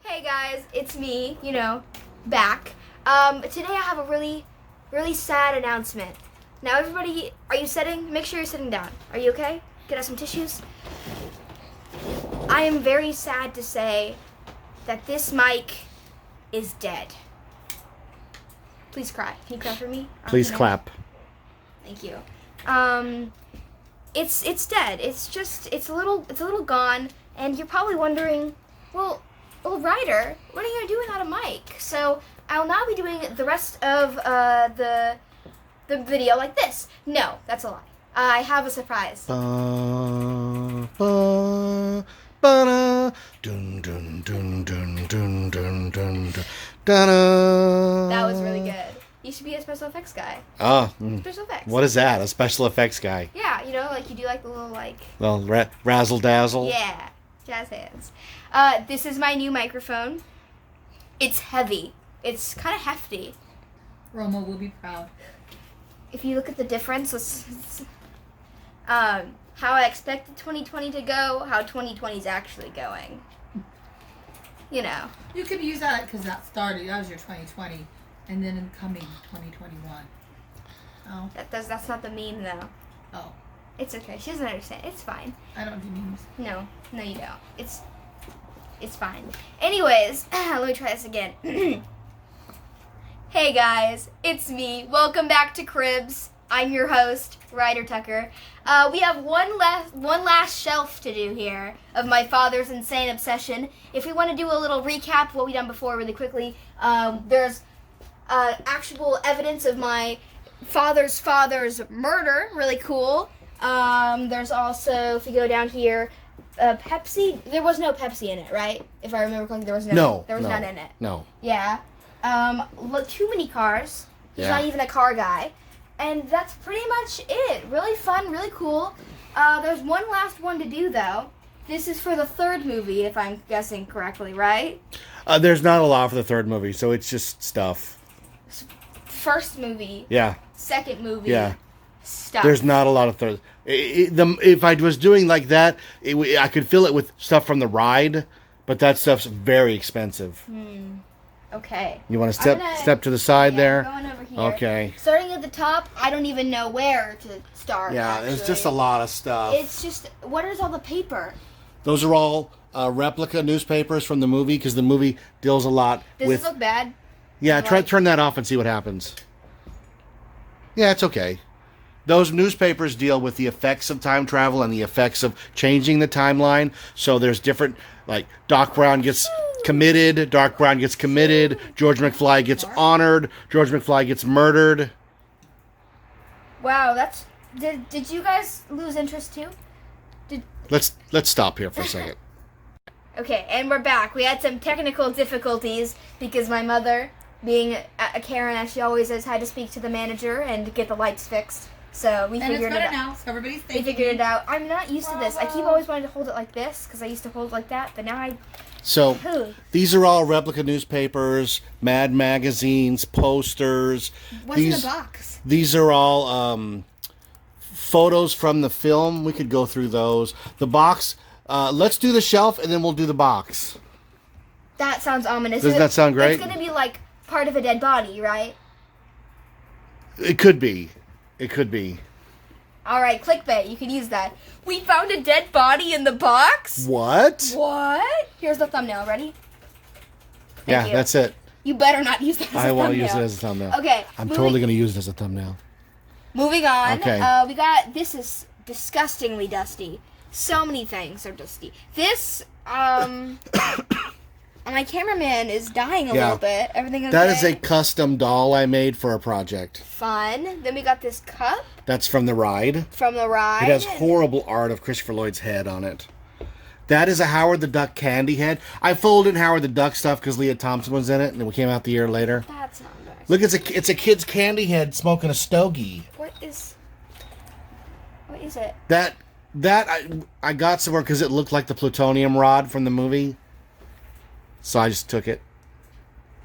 Hey guys, it's me, back. Today I have a really, really sad announcement. Now everybody, are you sitting? Make sure you're sitting down. Are you okay? Get us some tissues. I am very sad to say that this mic is dead. Please cry. Can you cry for me? Please clap. Thank you. It's dead. It's a little gone, and you're probably wondering, well, Ryder, what are you gonna do without a mic? So I'll now be doing the rest of the video like this. No, that's a lie. I have a surprise. Dun, dun, dun, dun, dun, dun, dun, dun, dun. That was really good. You should be a special effects guy. Special effects. What is that? A special effects guy? Yeah, like you do like the little Well, razzle dazzle. Yeah, jazz hands. This is my new microphone. It's heavy. It's kind of hefty. Roma will be proud. If you look at the difference, how I expected 2020 to go, how 2020 is actually going. You could use that because that was your 2020, and then incoming 2021. Oh. That's not the meme though. Oh. It's okay. She doesn't understand. It's fine. I don't do memes. No, you don't. It's fine. Anyways, let me try this again. Hey guys, it's me. Welcome back to Cribs. I'm your host, Ryder Tucker. We have one last shelf to do here of my father's insane obsession. If we want to do a little recap of what we've done before really quickly, there's actual evidence of my father's murder. Really cool. There's also, if you go down here, Pepsi. There was no Pepsi in it, right? If I remember correctly, there was none in it. No. Yeah. Too many cars. He's Yeah. not even a car guy. And that's pretty much it. Really fun, really cool. There's one last one to do, though. This is for the third movie, if I'm guessing correctly, right? There's not a lot for the third movie, so it's just stuff. First movie. Yeah. Second movie. Yeah. Stuff. There's not a lot of third. If I was doing like that, I could fill it with stuff from the ride, but that stuff's very expensive. Okay. You want to step to the side there? I'm going over here. Okay. Starting at the top, I don't even know where to start. Yeah, actually. there's just a lot of stuff. It's just, what is all the paper? Those are all replica newspapers from the movie, because the movie deals a lot Does with... this look bad? Yeah, turn that off and see what happens. Yeah, it's okay. Those newspapers deal with the effects of time travel and the effects of changing the timeline. So there's different, like, Doc Brown gets committed, Doc Brown gets committed, George McFly gets honored, George McFly gets murdered. Wow, that's... Did you guys lose interest too? Let's stop here for a second. Okay, and we're back. We had some technical difficulties because my mother, being a Karen as she always is, had to speak to the manager and get the lights fixed. So we figured it out. Now, so everybody's We figured it out. I'm not used to this. I keep always wanting to hold it like this because I used to hold it like that, but now I... So these are all replica newspapers, Mad magazines, posters. What's in the box? These are all photos from the film. We could go through those. The box, let's do the shelf and then we'll do the box. That sounds ominous. Doesn't that sound great? It's going to be like part of a dead body, right? It could be. It could be. All right, clickbait. You can use that. We found a dead body in the box? What? What? Here's the thumbnail. Ready? Thank you. That's it. You better not use that as a thumbnail. I won't use it as a thumbnail. Okay. I'm totally going to use it as a thumbnail. Moving on. Okay. This is disgustingly dusty. So many things are dusty. This, my cameraman is dying a little bit. Everything okay? That is a custom doll I made for a project. Fun. Then we got this cup. That's from the ride. It has horrible art of Christopher Lloyd's head on it. That is a Howard the Duck candy head. I folded in Howard the Duck stuff because Leah Thompson was in it, and it came out the year later. That's not nice. Look, it's a kid's candy head smoking a stogie. What is it? That I got somewhere because it looked like the plutonium rod from the movie. So I just took it.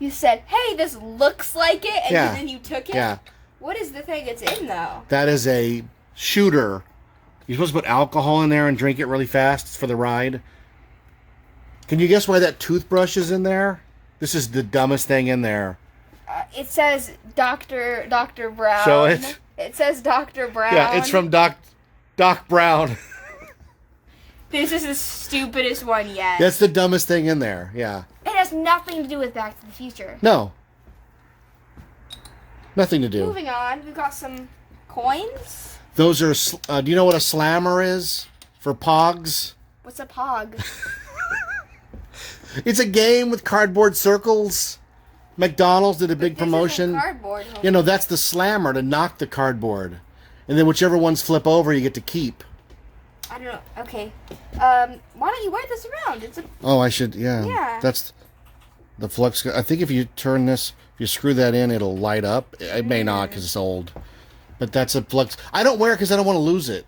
You said, hey, this looks like it, and then you took it? Yeah. What is the thing it's in, though? That is a shooter. You're supposed to put alcohol in there and drink it really fast. It's for the ride. Can you guess why that toothbrush is in there? This is the dumbest thing in there. It says Dr. Brown. Show it. It says Dr. Brown. Yeah, it's from Doc Brown. This is the stupidest one yet. That's the dumbest thing in there. Yeah. It has nothing to do with Back to the Future. No. Nothing to do. Moving on, we've got some coins. Those are. Do you know what a slammer is for Pogs? What's a pog? It's a game with cardboard circles. McDonald's did a big promotion. This isn't cardboard. You know, that's the slammer to knock the cardboard. And then whichever ones flip over, you get to keep. I don't know. Okay. Why don't you wear this around? It's a... Oh, I should, yeah. Yeah. That's the flux. I think if you turn this, if you screw that in, it'll light up. It may not because it's old. But that's a flux. I don't wear it because I don't want to lose it.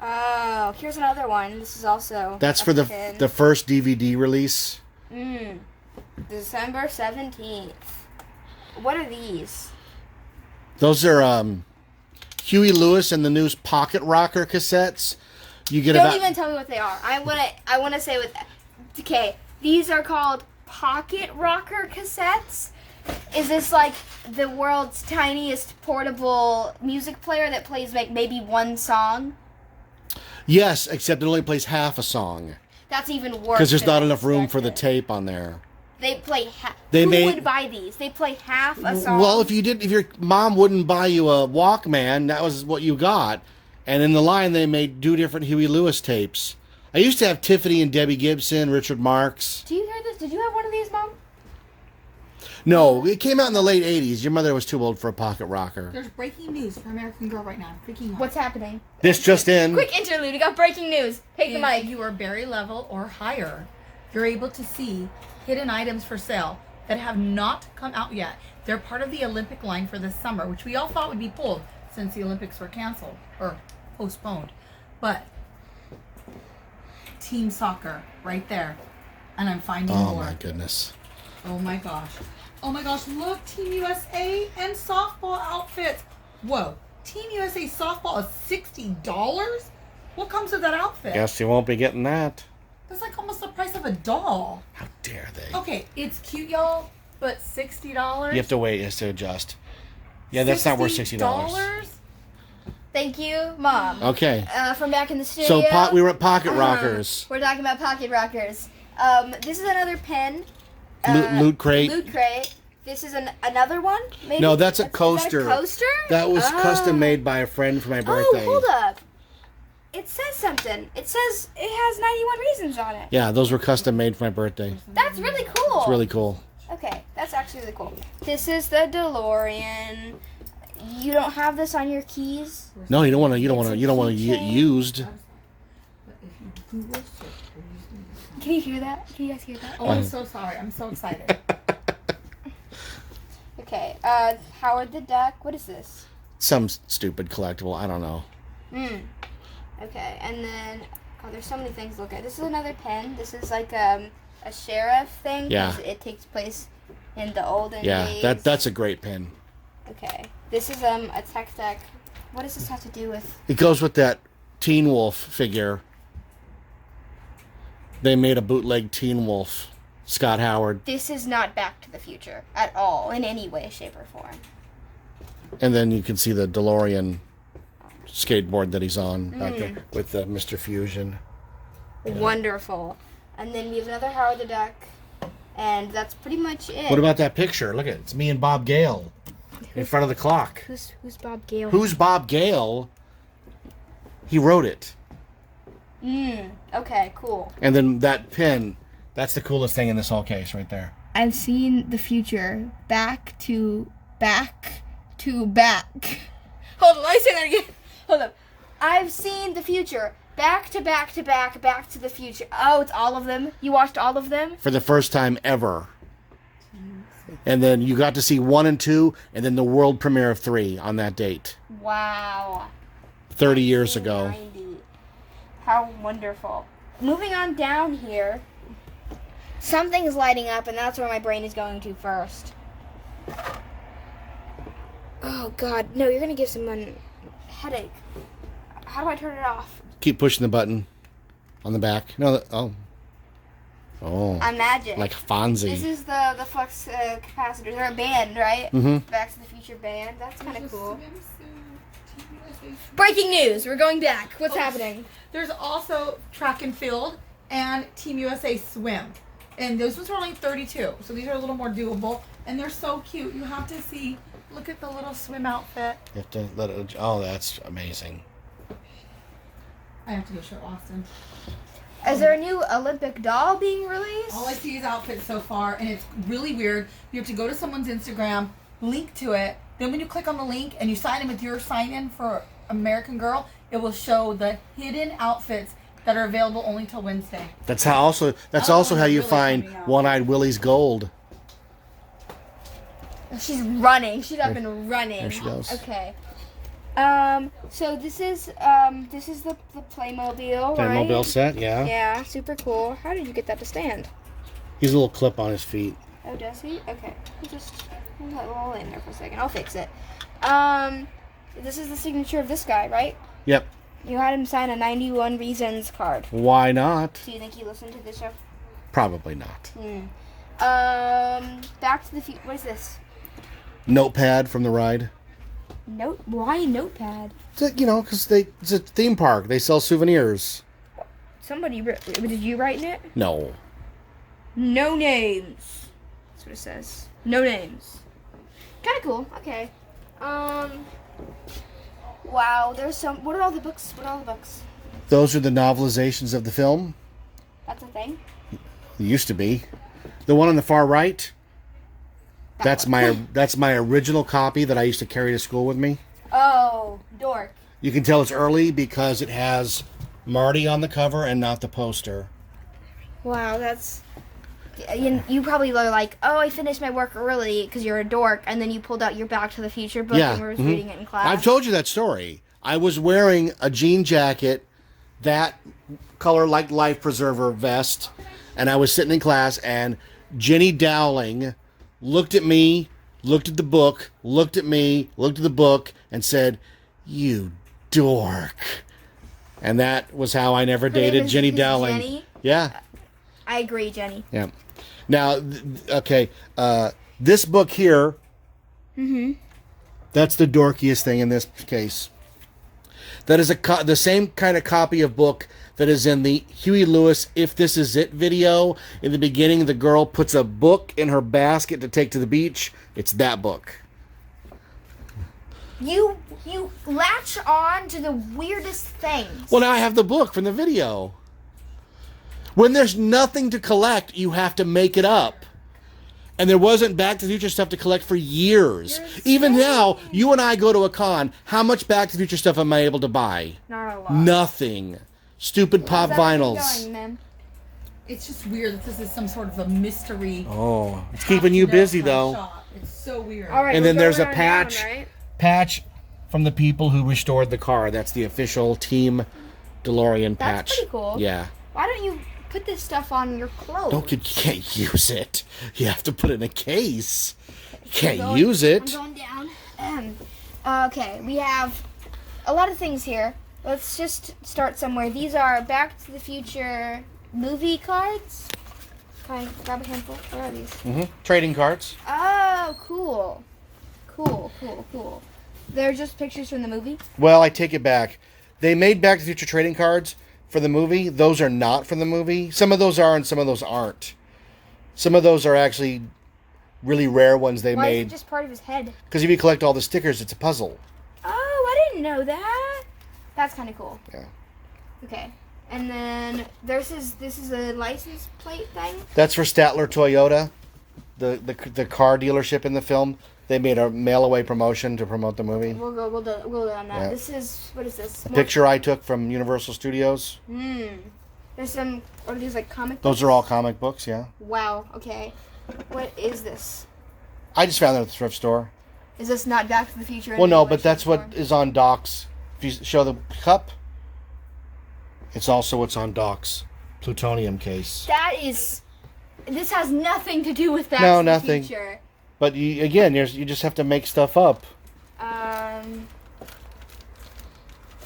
Oh, here's another one. This is also... That's for pin. the first DVD release. December 17th. What are these? Those are Huey Lewis and the News Pocket Rocker cassettes. You get Don't even tell me what they are. I wanna say with... Okay, these are called Pocket Rocker cassettes. Is this like the world's tiniest portable music player that plays like maybe one song? Yes, except it only plays half a song. That's even worse. Because there's than not I enough room for the expected. tape on there. They play half. They Who made- would buy these? They play half a song. Well, if your mom wouldn't buy you a Walkman, that was what you got. And in the line, they made 2 different Huey Lewis tapes. I used to have Tiffany and Debbie Gibson, Richard Marx. Do you hear this? Did you have one of these, Mom? No, it came out in the late 80s. Your mother was too old for a pocket rocker. There's breaking news for American Girl right now. Freaking What's happening? This just in. Quick interlude. We got breaking news. Take the mic. If you are Berry level or higher, you're able to see hidden items for sale that have not come out yet. They're part of the Olympic line for this summer, which we all thought would be pulled since the Olympics were canceled or postponed. But team soccer right there. And I'm finding Oh more. my goodness. Oh my gosh. Oh my gosh, look, Team USA and softball outfits. Whoa, Team USA softball is $60? What comes with that outfit? Guess you won't be getting that. That's like almost the price of a doll. How dare they? Okay, it's cute, y'all, but $60? You have to wait. It has to adjust. Yeah, that's not worth $60. Thank you, Mom. Okay. From back in the studio. So we were at Pocket Rockers. We're talking about pocket rockers. This is another pen. Loot Crate. Loot Crate. This is another one? Maybe? No, that's a Is coaster. that a coaster? That was Oh. custom made by a friend for my birthday. Oh, hold up. It says something. It says it has 91 reasons on it. Yeah, those were custom made for my birthday. That's really cool. It's really cool. Okay, that's actually really cool. This is the DeLorean. You don't have this on your keys? No, you don't want to. You don't want to get keychain. used. Can you hear that? Can you guys hear that? Oh, I'm so sorry. I'm so excited. Okay, Howard the Duck. What is this? Some stupid collectible. I don't know. Okay, and then there's so many things to look at. This is another pen. This is like a sheriff thing. Yeah. 'Cause it takes place in the olden Yeah, days. that's a great pen. Okay. This is a tech deck. What does this have to do with? It goes with that Teen Wolf figure. They made a bootleg Teen Wolf. Scott Howard. This is not Back to the Future at all in any way, shape, or form. And then you can see the DeLorean skateboard that he's on back there with Mr. Fusion. Wonderful. And then we have another Howard the Duck, and that's pretty much it. What about that picture? Look at it. It's me and Bob Gale in front of the clock. Who's Bob Gale? Who's Bob Gale? He wrote it. Okay, cool. And then that pin, that's the coolest thing in this whole case right there. I've seen the future. Back to back to back. Hold on, let me say that again. Hold up. I've seen the future. Back to back to back, back to the future. Oh, it's all of them? You watched all of them? For the first time ever. And then you got to see 1 and 2, and then the world premiere of 3 on that date. Wow. 30 years ago. 1990. How wonderful. Moving on down here. Something's lighting up, and that's where my brain is going to first. Oh, God. No, you're going to give someone a headache. How do I turn it off? Keep pushing the button on the back. No, oh. Oh. On Magic. Like Fonzie. This is the flux capacitors. They're a band, right? Mm-hmm. Back to the Future band. That's kind of cool. Breaking news. We're going back. What's happening? There's also track and field and Team USA swim. And those ones are only 32. So these are a little more doable. And they're so cute. You have to see. Look at the little swim outfit. You have to let it. Oh, that's amazing. I have to go show Austin. Is there a new Olympic doll being released? All I see is outfits so far, and it's really weird. You have to go to someone's Instagram, link to it. Then when you click on the link and you sign in with your sign-in for American Girl, it will show the hidden outfits that are available only till Wednesday. That's how also. That's also how you find One-Eyed Willie's gold. She's running. She's up and running. There she goes. Okay. So this is the Playmobil, right? Playmobil set, yeah. Yeah, super cool. How did you get that to stand? He's a little clip on his feet. Oh, does he? Okay. We'll let it roll in there for a second. I'll fix it. This is the signature of this guy, right? Yep. You had him sign a 91 Reasons card. Why not? Do you think he listened to this show? Probably not. Back to the Future. What is this? Notepad from the ride. Why a notepad? Because it's a theme park. They sell souvenirs. Somebody did you write in it? No. No names. That's what it says. No names. Kind of cool. Okay. Wow. There's some. What are all the books? Those are the novelizations of the film. That's a thing. It used to be. The one on the far right. That's my original copy that I used to carry to school with me. Oh, dork. You can tell it's early because it has Marty on the cover and not the poster. Wow, that's. You probably were like, oh, I finished my work early because you're a dork, and then you pulled out your Back to the Future book and were reading it in class. I've told you that story. I was wearing a jean jacket, that color like life preserver vest, and I was sitting in class, and Jenny Dowling looked at me, looked at the book, looked at me, looked at the book, and said, "You dork." And that was how I never dated Jenny Dowling. Jenny? Yeah. I agree, Jenny. Yeah. Now, okay, this book here, that's the dorkiest thing in this case. That is the same kind of copy of book that is in the Huey Lewis If This Is It video. In the beginning, the girl puts a book in her basket to take to the beach. It's that book. You latch on to the weirdest things. Well, now I have the book from the video. When there's nothing to collect, you have to make it up. And there wasn't Back to the Future stuff to collect for years. Even now, you and I go to a con. How much Back to the Future stuff am I able to buy? Not a lot. Nothing. Stupid pop vinyls. Going, ma'am? It's just weird that this is some sort of a mystery. Oh, it's keeping you busy though. Shop. It's so weird. All right, And then we're there's a going on patch. down, right? Patch from the people who restored the car. That's the official Team Delorean patch. That's pretty cool. Yeah. Why don't you put this stuff on your clothes? You can't use it. You have to put it in a case. You can't use it. I'm going down. Okay, we have a lot of things here. Let's just start somewhere. These are Back to the Future movie cards. Can I grab a handful? Where are these? Trading cards. Oh, cool. Cool. They're just pictures from the movie? Well, I take it back. They made Back to the Future trading cards for the movie. Those are not from the movie. Some of those are and some of those aren't. Some of those are actually really rare ones they Why made. is it just part of his head? Because if you collect all the stickers, it's a puzzle. Oh, I didn't know that. That's kind of cool. Yeah. Okay. And then this is a license plate thing. That's for Statler Toyota, the car dealership in the film. They made a mail away promotion to promote the movie. We'll go on that. Yeah. This is, what is this? A picture I took from Universal Studios. There's some, what are these, like comic Those are all comic books, yeah. Wow, okay. What is this? I just found it at the thrift store. Is this not Back to the Future? Well, no, but that's what is on Doc's. If you show the cup, it's also what's on Doc's plutonium case. This has nothing to do with Back No, to nothing. the Future. But you just have to make stuff up. I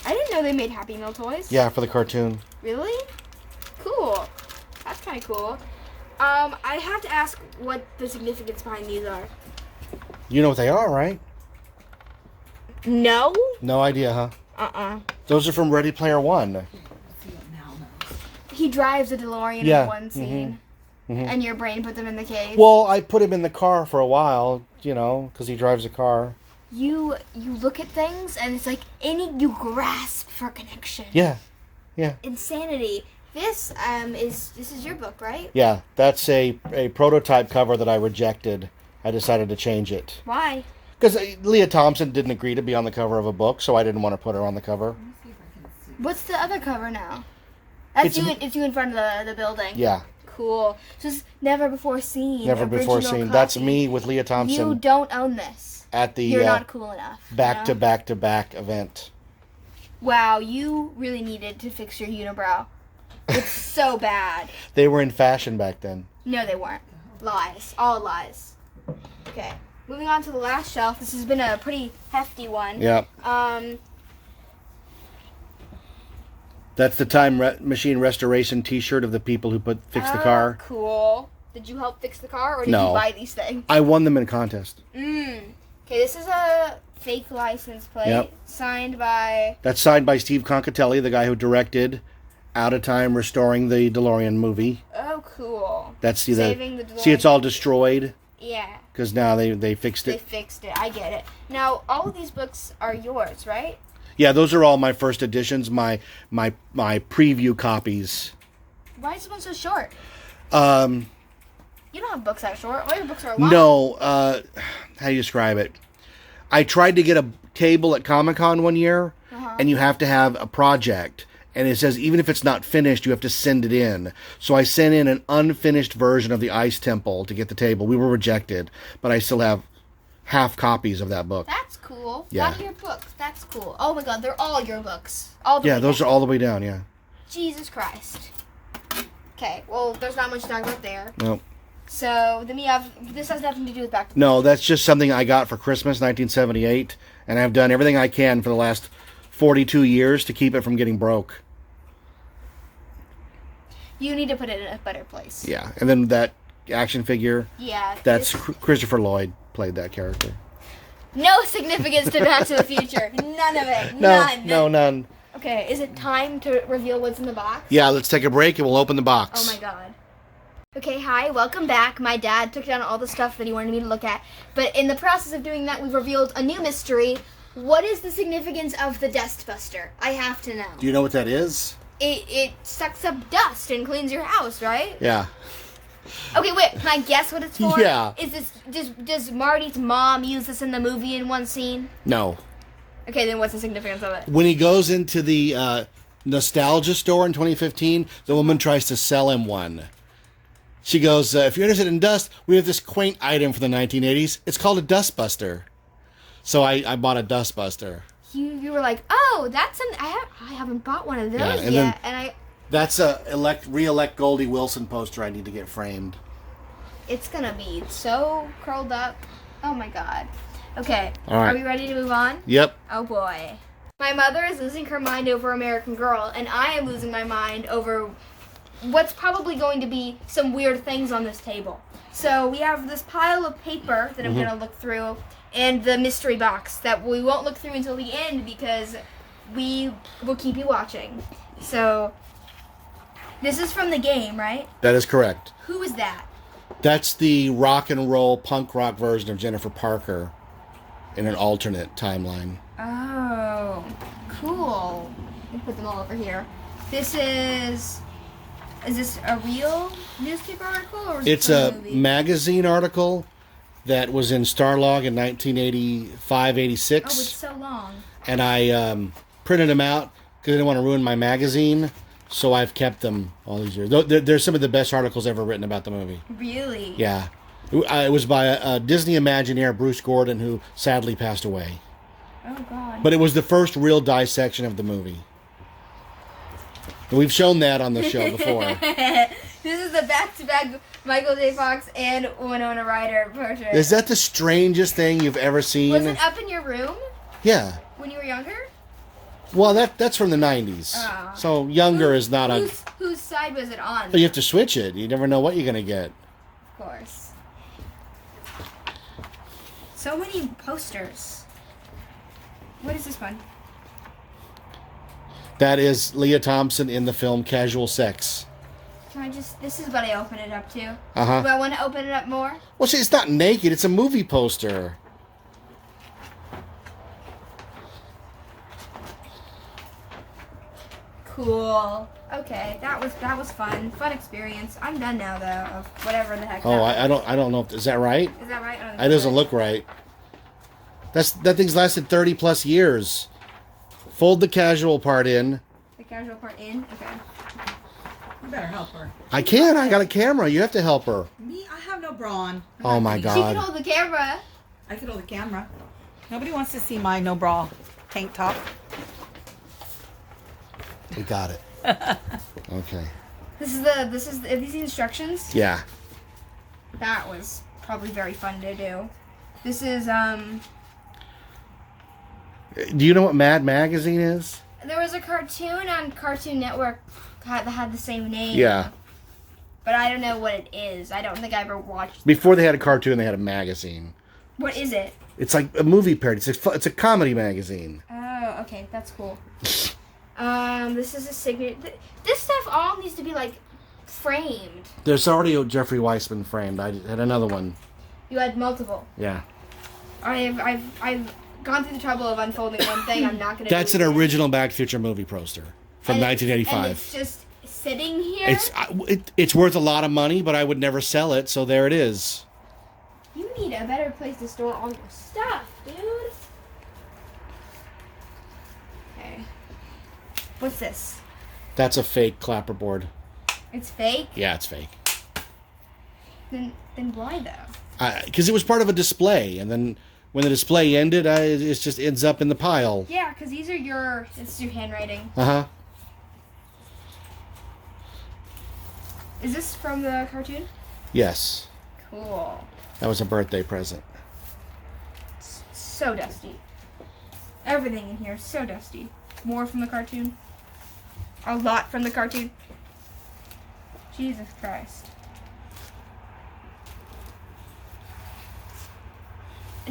didn't know they made Happy Meal toys. Yeah, for the cartoon. Really? Cool. That's kind of cool. I have to ask what the significance behind these are. You know what they are, right? No? No idea, huh? Uh-uh. Those are from Ready Player One. He drives a DeLorean Yeah. in one scene. Mhm. And your brain put them in the case. Well, I put him in the car for a while, because he drives a car. You look at things and it's like you grasp for connection. Yeah. Insanity. This is your book, right? Yeah, that's a prototype cover that I rejected. I decided to change it. Why? Because Leah Thompson didn't agree to be on the cover of a book, so I didn't want to put her on the cover. What's the other cover now? It's you in front of the building. Yeah. Cool. Just never before seen. Never before original seen. copy. That's me with Leah Thompson. You don't own this. At the You're not cool enough. back-to-back event. Wow, you really needed to fix your unibrow. It's so bad. They were in fashion back then. No, they weren't. Lies. All lies. Okay. Moving on to the last shelf. This has been a pretty hefty one. Yeah. That's the Time Machine Restoration T-shirt of the people who fixed the car. Cool. Did you help fix the car, or did No. you buy these things? I won them in a contest. Okay, this is a fake license plate. Yep. Signed by... That's signed by Steve Concatelli, the guy who directed Out of Time Restoring the DeLorean movie. Oh, cool. That's Saving the DeLorean. See, it's all destroyed. Yeah. Because now they fixed They it. fixed it. I get it. Now, all of these books are yours, right? Yeah, those are all my first editions, my preview copies. Why is this one so short? You don't have books that short. All your books are long. No, how do you describe it? I tried to get a table at Comic-Con one year, and you have to have a project. And it says even if it's not finished, you have to send it in. So I sent in an unfinished version of the Ice Temple to get the table. We were rejected, but I still have half copies of that book. That's cool. Yeah. A lot of your books. That's cool. Oh my god, they're all your books. All the Yeah, way those down. are all the way down, yeah. Jesus Christ. Okay, well, there's not much to talk about there. No. So, then we have... This has nothing to do with Back to the No, that's just something I got for Christmas 1978, and I've done everything I can for the last 42 years to keep it from getting broke. You need to put it in a better place. Yeah, and then that action figure, Yeah. that's this- Christopher Lloyd played that character. No significance to Back to the Future. None of it. No, None. no, none. Okay, is it time to reveal what's in the box? Yeah, let's take a break and we'll open the box. Oh my god. Okay, hi, welcome back. My dad took down all the stuff that he wanted me to look at. But in the process of doing that, we've revealed a new mystery. What is the significance of the Dust Buster? I have to know. Do you know what that is? It sucks up dust and cleans your house, right? Yeah. Okay, wait, can I guess what it's for? Yeah. Is this does Marty's mom use this in the movie in one scene? No. Okay, then what's the significance of it? When he goes into the nostalgia store in 2015, the woman tries to sell him one. She goes, if you're interested in dust, we have this quaint item from the 1980s. It's called a Dustbuster. So I bought a Dustbuster. You were like, oh, that's an I haven't bought one of those Yeah, and yet, then- and That's a re-elect Goldie Wilson poster I need to get framed. it's gonna be so curled up. Oh my god. Okay, All right. Are we ready to move on? Yep. Oh boy. My mother is losing her mind over American Girl, and I am losing my mind over what's probably going to be some weird things on this table. So we have this pile of paper that I'm gonna look through, and the mystery box that we won't look through until the end because we will keep you watching. So this is from the game, right? That is correct. Who is that? That's the rock and roll punk rock version of Jennifer Parker in an alternate timeline. Oh, cool. Let me put them all over here. This is this a real newspaper article or is It's it a from the movie? magazine article that was in Starlog in 1985-86. Oh, it's so long. And I printed them out because I didn't want to ruin my magazine. So I've kept them all these years. They're some of the best articles ever written about the movie. Really? Yeah. It was by a Disney Imagineer, Bruce Gordon, who sadly passed away. Oh, God. But it was the first real dissection of the movie. And we've shown that on the show before. This is the back-to-back Michael J. Fox and Winona Ryder portrait. Is that the strangest thing you've ever seen? Was it up in your room Yeah. when you were younger? Well, that's from the 90s. Oh. So younger is not a... Whose side was it on? You have to switch it. You never know what you're going to get. Of course. So many posters. What is this one? That is Leah Thompson in the film Casual Sex. Can I just... This is what I open it up to. Uh-huh. Do I want to open it up more? Well, see, it's not naked. It's a movie poster. Cool. Okay, that was fun. Fun experience. I'm done now though of whatever the heck. Oh, that I don't know. Is that right? is that right? I don't think That doesn't look right. That thing's lasted 30 plus years. Fold the casual part in. the casual part in. Okay. You better help her. I can't. I got a camera. You have to help her. Me, I have no bra on. Oh my She can God. hold the camera. I could hold the camera. Nobody wants to see my no bra tank top. We got it. Okay. Are these the instructions? Yeah. That was probably very fun to do. This is Do you know what Mad Magazine is? there was a cartoon on Cartoon Network that had the same name. Yeah. But I don't know what it is. I don't think I ever watched. Before they had a cartoon, they had a magazine. What is it? It's like a movie parody. It's a comedy magazine. Oh, okay, that's cool. This is a signature. This stuff all needs to be like framed. There's already a Jeffrey Weissman framed. I had another one. You had multiple. Yeah. I've gone through the trouble of unfolding one thing. I'm not gonna. That's do an it again. original Back to the Future movie poster from And 1985. And it's just sitting here. It's worth a lot of money, but I would never sell it. So there it is. You need a better place to store all your stuff, dude. Okay. What's this? That's a fake clapperboard. It's fake? Yeah, it's fake. Then why though? Because it was part of a display, and then when the display ended, it just ends up in the pile. Yeah, because these are this is your handwriting. Uh-huh. Is this from the cartoon? Yes. Cool. That was a birthday present. It's so dusty. Everything in here is so dusty. More from the cartoon. A lot from the cartoon. Jesus Christ.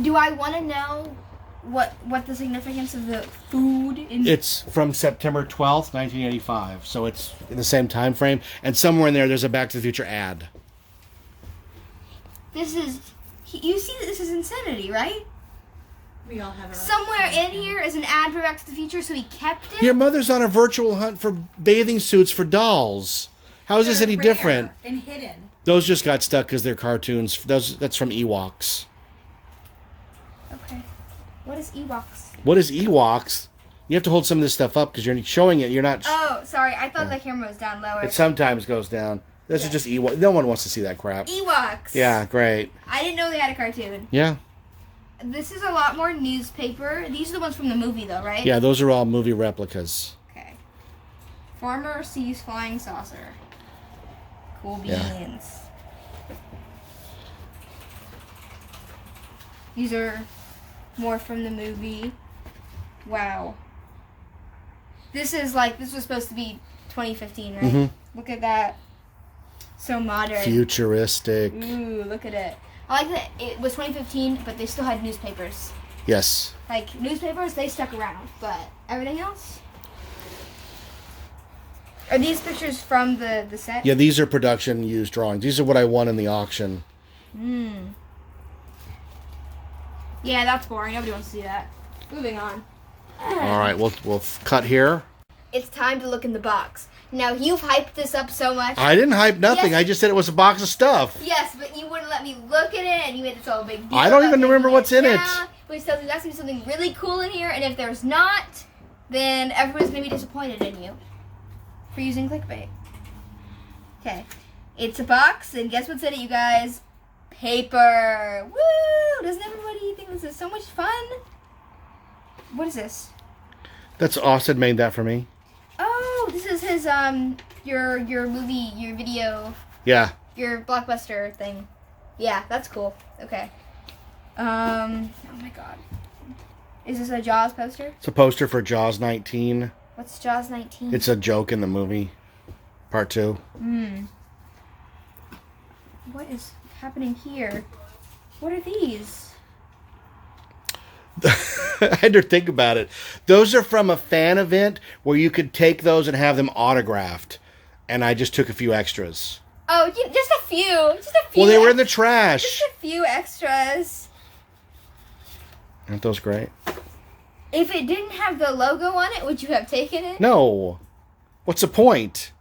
Do I want to know what the significance of the food in... It's from September 12th, 1985, so it's in the same time frame. And somewhere in there's a Back to the Future ad. This is... You see that this is insanity, right? We all have our Somewhere in here is an ad for Back to the Future, so he kept it? Your mother's on a virtual hunt for bathing suits for dolls. How is this They're any rare different? and hidden. Those just got stuck because they're cartoons. That's from Ewoks. Okay. What is Ewoks? What is Ewoks? You have to hold some of this stuff up because you're showing it. You're not... Oh, sorry. I thought the camera was down lower. It sometimes goes down. This is just Ewok. No one wants to see that crap. Ewoks. Yeah, great. I didn't know they had a cartoon. Yeah. This is a lot more newspaper. These are the ones from the movie, though, right? Yeah, those are all movie replicas. Okay. Farmer sees flying saucer. Cool beans. Yeah. These are more from the movie. Wow. This was supposed to be 2015, right? Mhm. Look at that. So modern. Futuristic. Ooh, look at it. I like that it was 2015, but they still had newspapers. Yes. Like, newspapers, they stuck around, but everything else? Are these pictures from the set? Yeah, these are production used drawings. These are what I won in the auction. Yeah, that's boring. Nobody wants to see that. Moving on. All right, we'll cut here. It's time to look in the box. Now, you've hyped this up so much. I didn't hype nothing. Yes. I just said it was a box of stuff. Yes, but you wouldn't let me look at it, and you made this whole big deal. I don't about even remember taking what's in it. down, which tells me that's going to be something really cool in here, and if there's not, then everyone's going to be disappointed in you for using clickbait. Okay. It's a box, and guess what's in it, you guys? Paper. Woo! Doesn't everybody think this is so much fun? What is this? That's Austin made that for me. Oh, this is his your movie, your video, Yeah. your blockbuster thing. Yeah, that's cool. Okay. Oh my god. Is this a Jaws poster? It's a poster for Jaws 19. What's Jaws 19? It's a joke in the movie. Part 2. What is happening here? What are these? I had to think about it. Those are from a fan event where you could take those and have them autographed. And I just took a few extras. Oh, just a few. Just a few. Well, they were in the trash. Just a few extras. Aren't those great? If it didn't have the logo on it, would you have taken it? No. What's the point?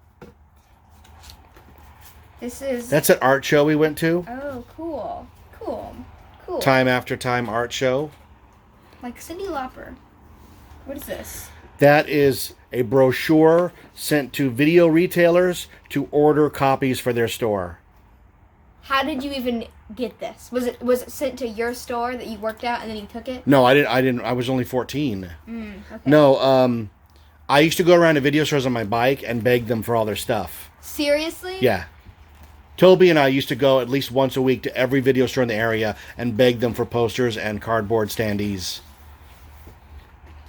That's an art show we went to. Oh, cool. Cool. Time After Time art show. Like Cyndi Lauper. What is this? That is a brochure sent to video retailers to order copies for their store. How did you even get this? Was it sent to your store that you worked at and then you took it? No, I didn't. I was only 14. Okay. No, I used to go around to video stores on my bike and beg them for all their stuff. Seriously? Yeah. Toby and I used to go at least once a week to every video store in the area and beg them for posters and cardboard standees.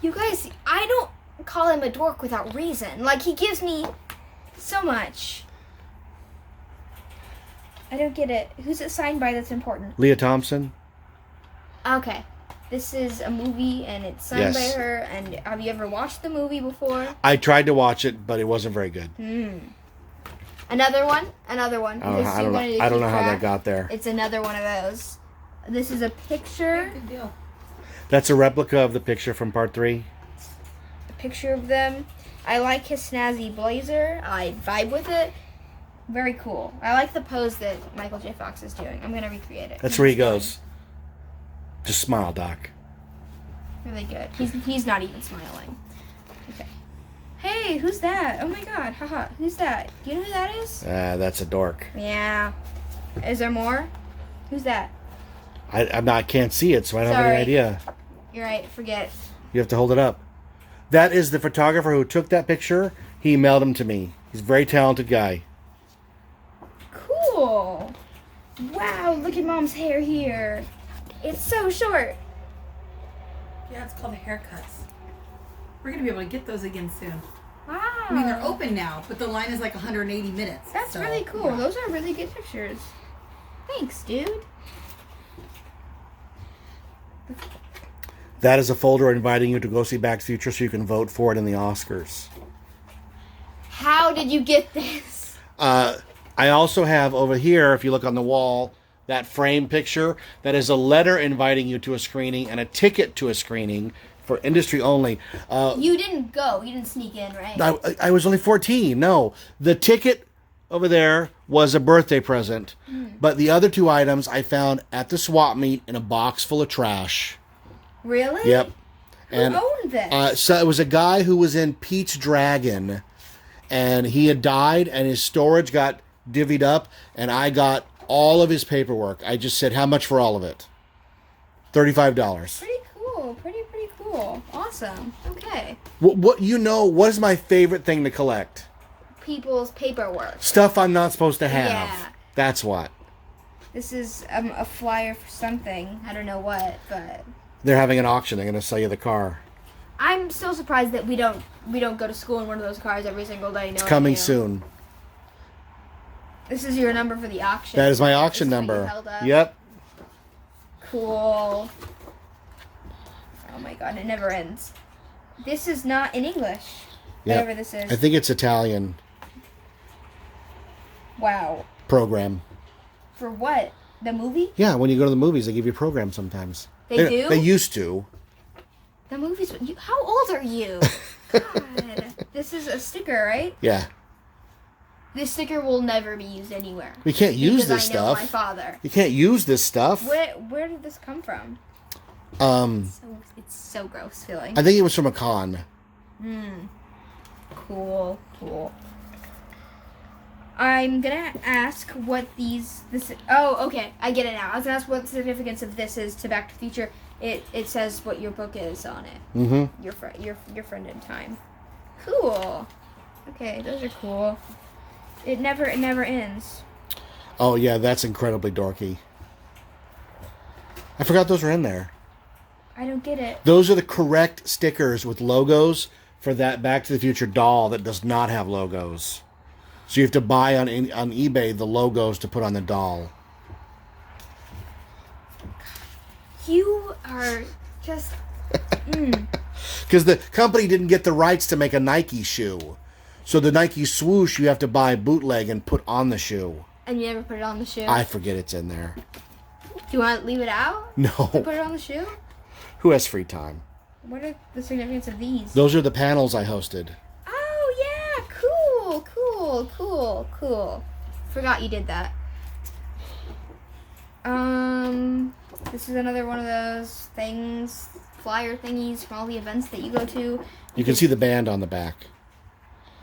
You guys, I don't call him a dork without reason. Like, he gives me so much. I don't get it. Who's it signed by that's important? Leah Thompson? Okay. This is a movie, and it's signed by her. And have you ever watched the movie before? I tried to watch it, but it wasn't very good. Another one? I don't know how that got there. It's another one of those. This is a picture. Good deal. That's a replica of the picture from part 3. A picture of them. I like his snazzy blazer. I vibe with it. Very cool. I like the pose that Michael J. Fox is doing. I'm going to recreate it. That's where he goes. Just smile, Doc. Really good. He's not even smiling. Okay. Hey, who's that? Oh my god. Haha. Who's that? Do you know who that is? That's a dork. Yeah. Is there more? Who's that? I can't see it, so I don't have any idea. You're right. Forget. You have to hold it up. That is the photographer who took that picture. He emailed him to me. He's a very talented guy. Cool. Wow, look at Mom's hair here. It's so short. Yeah, it's called haircuts. We're going to be able to get those again soon. Wow. I mean, they're open now, but the line is like 180 minutes. That's really cool. Yeah. Those are really good pictures. Thanks, dude. That is a folder inviting you to go see Back to the Future so you can vote for it in the Oscars. How did you get this? I also have over here, if you look on the wall, that frame picture. That is a letter inviting you to a screening and a ticket to a screening for industry only. You didn't go. You didn't sneak in, right? I was only 14. No. The ticket over there was a birthday present. But the other 2 items I found at the swap meet in a box full of trash. Really? Yep. Who owned this? So it was a guy who was in Pete's Dragon, and he had died, and his storage got divvied up, and I got all of his paperwork. I just said, how much for all of it? $35. Pretty cool. Pretty cool. Awesome. Okay. What is my favorite thing to collect? People's paperwork. Stuff I'm not supposed to have. Yeah. That's what. This is a flyer for something. I don't know what, but they're having an auction. They're going to sell you the car. I'm still surprised that we don't go to school in one of those cars every single day. It's coming soon. This is your number for the auction. That is my auction number. Yep. Cool. Oh my god, it never ends. This is not in English. Yep. Whatever this is. I think it's Italian. Wow. Program. For what? The movie? Yeah, when you go to the movies, they give you programs sometimes. They do? They used to. The movies... How old are you? God. This is a sticker, right? Yeah. This sticker will never be used anywhere. We can't use this stuff. My father. You can't use this stuff. Where did this come from? It's so gross feeling. I think it was from a con. Cool. I'm gonna ask what oh, okay, I get it now. I was gonna ask what the significance of this is to Back to the Future. It says what your book is on it. Mm-hmm. Your friend in time. Cool. Okay, those are cool. It never ends. Oh yeah, that's incredibly dorky. I forgot those were in there. I don't get it. Those are the correct stickers with logos for that Back to the Future doll that does not have logos. So you have to buy on eBay the logos to put on the doll. You are just... Because the company didn't get the rights to make a Nike shoe. So the Nike swoosh you have to buy bootleg and put on the shoe. And you never put it on the shoe? I forget it's in there. Do you want to leave it out? No. To put it on the shoe? Who has free time? What are the significance of these? Those are the panels I hosted. Oh, yeah. Cool. Forgot you did that. This is another one of those things, flyer thingies from all the events that you go to. You can see the band on the back.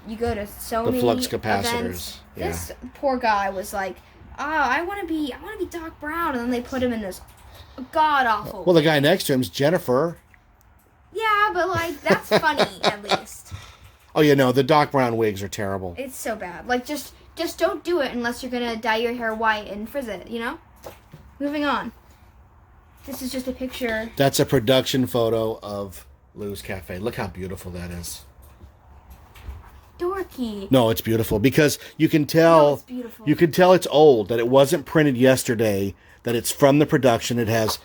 You go to so The many flux capacitors. events. Yeah. This poor guy was like, I want to be Doc Brown, and then they put him in this god awful. Well, the guy next to him is Jennifer. Yeah, but like that's funny at least. Oh, yeah, no, the Doc Brown wigs are terrible. It's so bad. Like just don't do it unless you're gonna dye your hair white and frizz it. You know. Moving on. This is just a picture. That's a production photo of Lou's Cafe. Look how beautiful that is. Dorky. No, it's beautiful because you can tell. No, it's beautiful. You can tell it's old. That it wasn't printed yesterday. That it's from the production. It has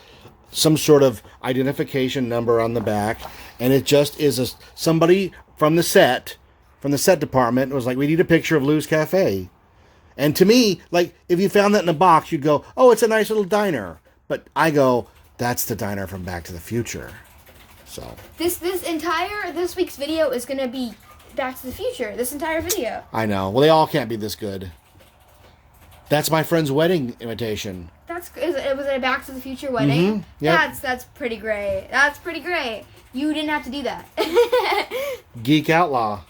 some sort of identification number on the back, and it just is somebody from the set department was like, "We need a picture of Lou's Cafe." And to me, like, if you found that in a box, you'd go, "Oh, it's a nice little diner." But I go, "That's the diner from Back to the Future." So this week's video is gonna be Back to the Future. This entire video. I know. Well, they all can't be this good. That's my friend's wedding invitation. Was it a Back to the Future wedding? Mm-hmm. Yep. That's pretty great. That's pretty great. You didn't have to do that. Geek Outlaw.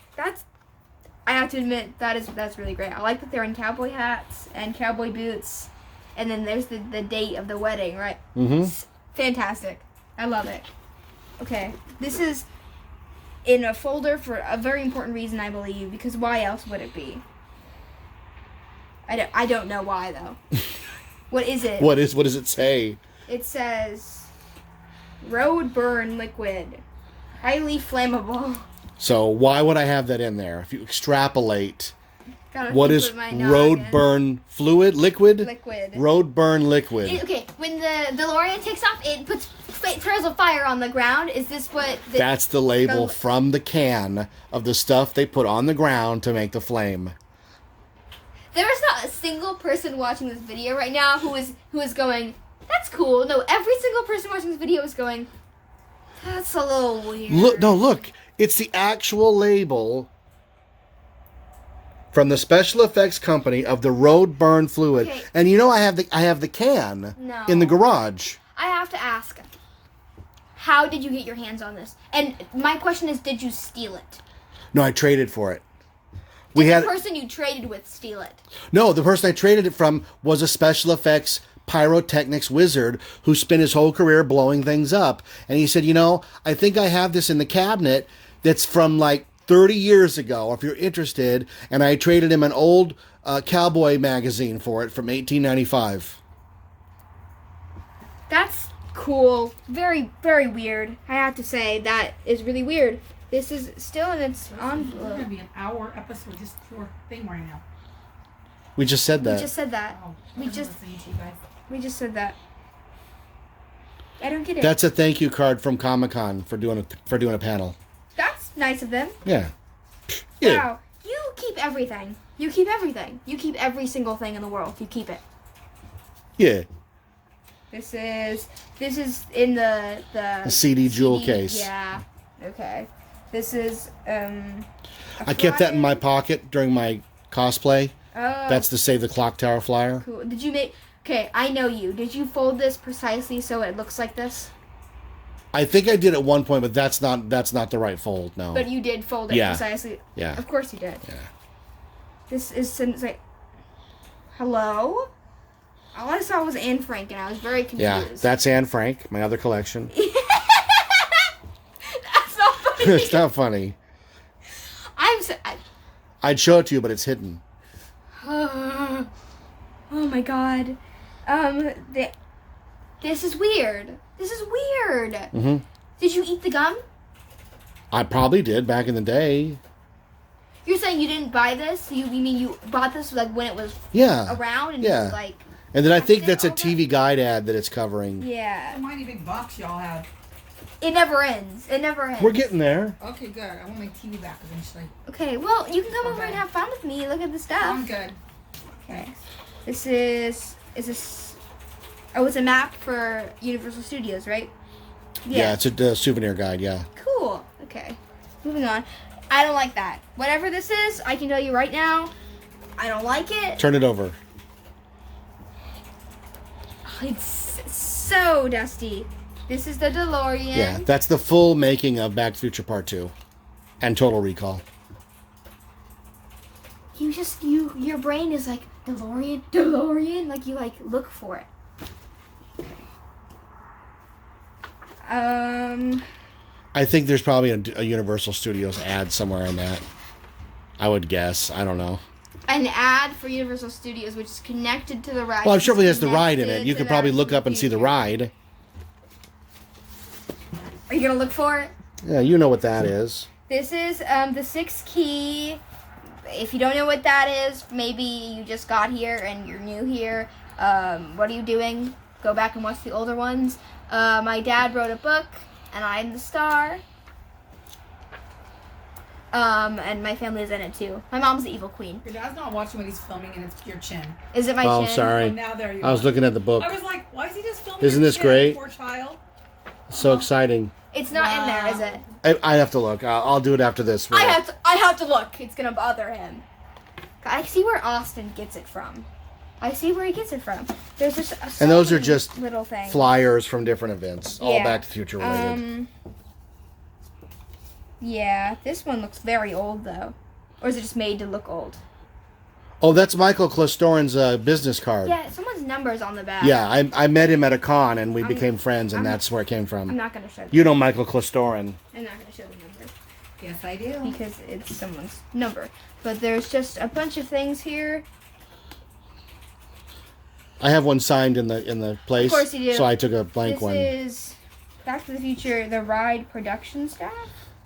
I have to admit that's really great. I like that they're in cowboy hats and cowboy boots, and then there's the date of the wedding, right? Mm-hmm. It's fantastic. I love it. Okay, this is in a folder for a very important reason, I believe, because why else would it be? I don't know why though. What is it? What does it say? It says road burn liquid, highly flammable. So why would I have that in there? If you extrapolate, Gotta what think is with my road noggin. burn fluid? Liquid? Liquid. Road burn liquid. Okay, when the Delorean takes off, it puts trails of fire on the ground. Is this what? That's the label from the can of the stuff they put on the ground to make the flame. There is not a single person watching this video right now who is going, "That's cool." No, every single person watching this video is going, "That's a little weird." Look. It's the actual label from the special effects company of the road burn fluid. Okay. And you know I have the can No. in the garage. I have to ask, how did you get your hands on this? And my question is, did you steal it? No, I traded for it. Did the person you traded with steal it? No, the person I traded it from was a special effects pyrotechnics wizard who spent his whole career blowing things up. And he said, I think I have this in the cabinet that's from like 30 years ago, if you're interested. And I traded him an old cowboy magazine for it from 1895. That's cool. Very, very weird. I have to say, that is really weird. This is still in its We're going to envelope. be an hour episode just your thing right now. We just said that. We just said that. Oh, We I'm just- listening to you guys. We just said that. I don't get it. That's a thank you card from Comic-Con for doing a panel. That's nice of them. Yeah. Yeah. Wow. You keep everything. You keep everything. You keep every single thing in the world. You keep it. Yeah. This is in the CD jewel case. Yeah. Okay. This is I kept that in my pocket during my cosplay. Oh. That's the Save the Clock Tower flyer. Cool. Did you make? Okay, I know you. Did you fold this precisely so it looks like this? I think I did at one point, but that's not the right fold. No. But you did fold it Yeah. precisely. Yeah. Of course you did. Yeah. This is since like, hello. All I saw was Anne Frank, and I was very confused. Yeah, that's Anne Frank, my other collection. That's not funny. It's not funny. I'd show it to you, but it's hidden. Oh my god. This is weird. This is weird. Mm-hmm. Did you eat the gum? I probably did back in the day. You're saying you didn't buy this? You mean you bought this like when it was Yeah. around and Yeah. it was like... And then I think That's that's it, a all TV guide ad that it's covering. Yeah. A mighty big box y'all have. It never ends. It never ends. We're getting there. Okay, good. I want my TV back eventually. Okay, well, you can come over Okay. and have fun with me. Look at the stuff. I'm good. Okay. This is this... Oh, it's a map for Universal Studios, right? Yeah, it's a souvenir guide, yeah. Cool. Okay. Moving on. I don't like that. Whatever this is, I can tell you right now, I don't like it. Turn it over. It's so dusty. This is the DeLorean. Yeah, that's the full making of Back to the Future Part 2. And Total Recall. Your brain is like, DeLorean, like you like look for it. I think there's probably a Universal Studios ad somewhere in that. I would guess. I don't know. An ad for Universal Studios, which is connected to the ride. Well, I'm sure it has the ride in it. Connected You to could Back probably to look the up and see the Future. ride. Are you gonna look for it? Yeah, you know what that is. This is the 6 key. If you don't know what that is, maybe you just got here and you're new here. What are you doing? Go back and watch the older ones. My dad wrote a book, and I'm the star. And my family's in it too. My mom's the evil queen. Your dad's not watching what he's filming, and it's your chin. Is it my Oh, chin? sorry. And now there you I was are. looking at the book. I was like, why is he just filming? Isn't your this chin, great? Poor child. So exciting. It's not in there, is Wow. it? I have to look. I'll do it after this. I have to look. It's gonna bother him. I see where Austin gets it from. I see where he gets it from. There's just And those are many just little things. Flyers from different events. All Yeah. Back to the Future related. Yeah, this one looks very old though. Or is it just made to look old? Oh, that's Michael Klostoran's business card. Yeah, someone's number's on the back. Yeah, I met him at a con and we I'm- became friends, and I'm- that's where it came I'm from. not gonna show. You know Michael Klostoran. I'm not gonna show the number Yes, I do. because it's someone's number. But there's just a bunch of things here. I have one signed in the place. Of course you do. So I took a blank This one. is Back to the Future, the ride production staff.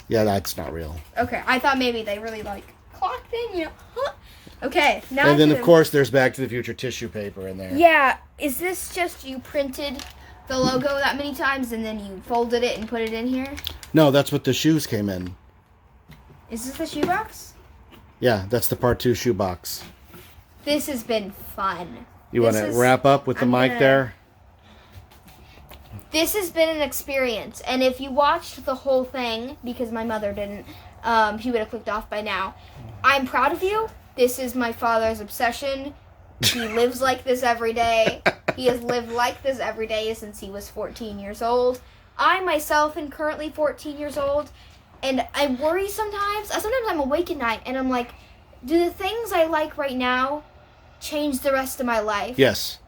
Yeah, that's not real. Okay, I thought maybe they really like clocked in, you know. Huh. Okay, now. And then to of the- course there's Back to the Future tissue paper in there. Yeah, is this just you printed the logo that many times and then you folded it and put it in here? No, that's what the shoes came in. Is this the shoebox? Yeah, that's the Part 2 shoebox. This has been fun. You want This to is- wrap up with the I'm mic gonna- there? This has been an experience, and if you watched the whole thing, because my mother didn't, she would have clicked off by now. I'm proud of you. This is my father's obsession. He lives like this every day. He has lived like this every day since he was 14 years old. I myself am currently 14 years old, and I worry sometimes. Sometimes I'm awake at night, and I'm like, do the things I like right now change the rest of my life? Yes.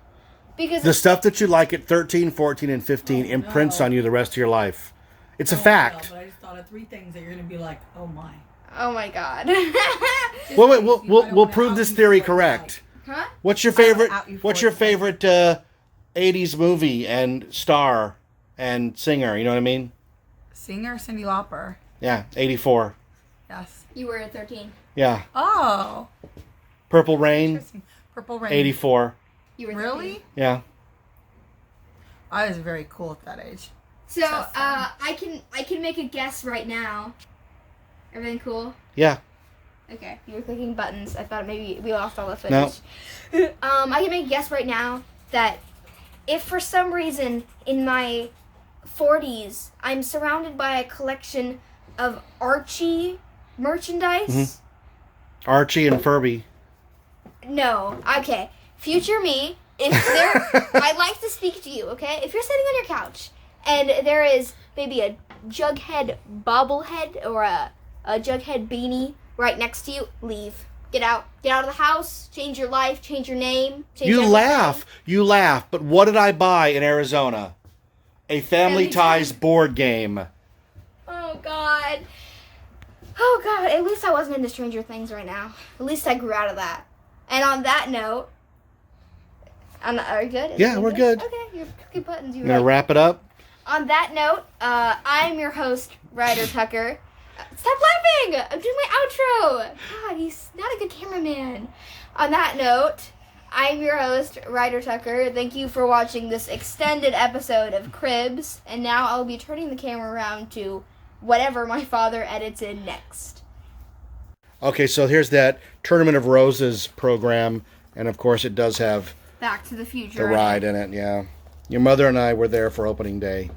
Because The stuff that you like at 13, 14, and 15 imprints no. on you the rest of your life. It's a Oh, fact. no, but I just thought of 3 things that you're going to be like, oh my. oh my god. Well, wait, we'll, I don't we'll wanna prove out this you theory for it, correct. Huh? What's your I don't wanna favorite? out you for What's it. your favorite 80s movie and star and singer? You know what I mean? Singer Cyndi Lauper. Yeah, 84. Yes. You were at 13. Yeah, Oh. Purple Rain, Interesting. Purple Rain. 84. You were 13. Really? Yeah. I was very cool at that age. So, I can make a guess right now. Everything cool? Yeah. Okay, you were clicking buttons. I thought maybe we lost all the No. footage. I can make a guess right now that if for some reason in my 40s I'm surrounded by a collection of Archie merchandise. Archie and Furby. No. Okay. Future me, if there I'd like to speak to you, okay? If you're sitting on your couch and there is maybe a Jughead bobblehead or a Jughead beanie right next to you, leave. Get out. Get out of the house. Change your life. Change your name. Change You everything. laugh. You laugh. But what did I buy in Arizona? A Family Family Ties Ties. board game. Oh God. Oh God. At least I wasn't into Stranger Things right now. At least I grew out of that. And on that note, are you good? Yeah, we're good. Okay, Your cookie buttons. You I'm gonna wrap it up. On that note, I'm your host, Ryder Tucker. Stop laughing! I'm doing my outro! God, he's not a good cameraman. On that note, I'm your host, Ryder Tucker. Thank you for watching this extended episode of Cribs. And now I'll be turning the camera around to whatever my father edits in next. Okay, so here's that Tournament of Roses program. And of course it does have Back to the Future. the ride in it, yeah. Your mother and I were there for opening day.